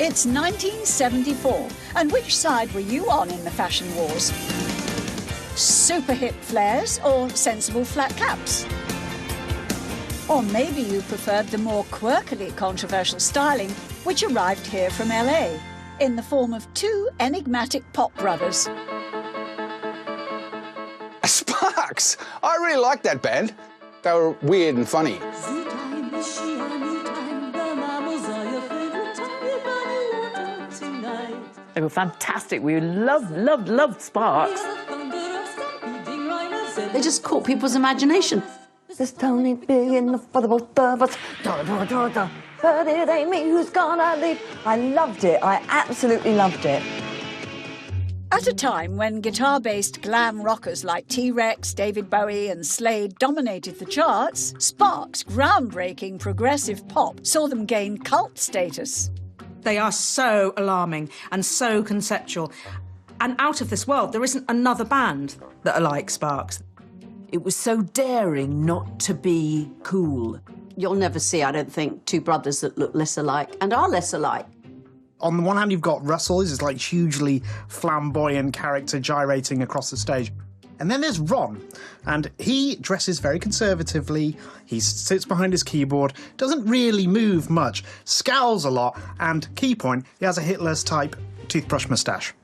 It's 1974, and which side were you on in the fashion wars? Super hip flares or sensible flat caps? Or maybe you preferred the more quirkily controversial styling which arrived here from LA in the form of two enigmatic pop brothers. Sparks! I really liked that band. They were weird and funny. They were fantastic. We loved Sparks. They just caught people's imagination. This town ain't big enough for the both of us. But it ain't me who's gonna leave. I loved it. I absolutely loved it. At a time when guitar-based glam rockers like T-Rex, David Bowie and Slade dominated the charts, Sparks' groundbreaking progressive pop saw them gain cult status. They are so alarming and so conceptual. And out of this world, there isn't another band that are like Sparks. It was so daring not to be cool. You'll never see, I don't think, two brothers that look less alike and are less alike. On the one hand, you've got Russell, who's this like hugely flamboyant character gyrating across the stage. And then there's Ron, and he dresses very conservatively, he sits behind his keyboard, doesn't really move much, scowls a lot, and, key point, he has a Hitler's-type toothbrush moustache.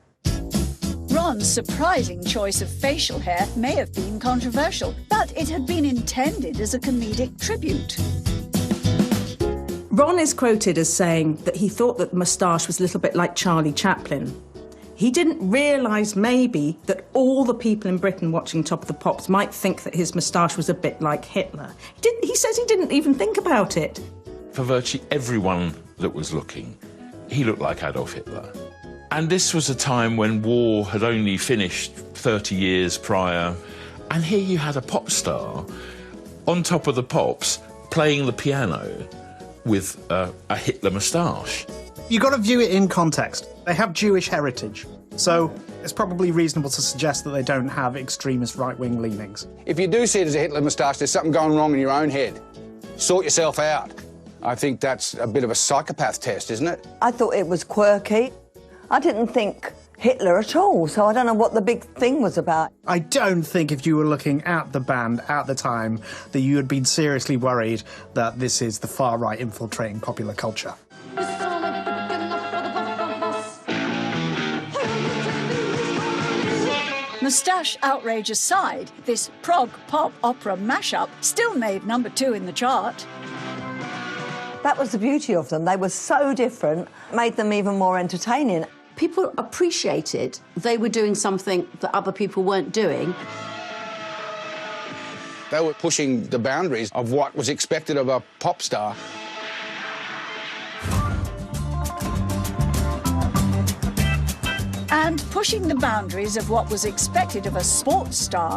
Ron's surprising choice of facial hair may have been controversial, but it had been intended as a comedic tribute. Ron is quoted as saying that he thought that the moustache was a little bit like Charlie Chaplin. He didn't realise, maybe, that all the people in Britain watching Top of the Pops might think that his moustache was a bit like Hitler. He says he didn't even think about it. For virtually everyone that was looking, he looked like Adolf Hitler. And this was a time when war had only finished 30 years prior, and here you had a pop star on Top of the Pops playing the piano with a Hitler moustache. You've got to view it in context. They have Jewish heritage, so it's probably reasonable to suggest that they don't have extremist right-wing leanings. If you do see it as a Hitler moustache, there's something going wrong in your own head. Sort yourself out. I think that's a bit of a psychopath test, isn't it? I thought it was quirky. I didn't think Hitler at all, so I don't know what the big thing was about. I don't think if you were looking at the band at the time that you had been seriously worried that this is the far-right infiltrating popular culture. Moustache outrage aside, this prog pop opera mashup still made #2 in the chart. That was the beauty of them. They were so different, made them even more entertaining. People appreciated they were doing something that other people weren't doing. They were pushing the boundaries of what was expected of a pop star. And pushing the boundaries of what was expected of a sports star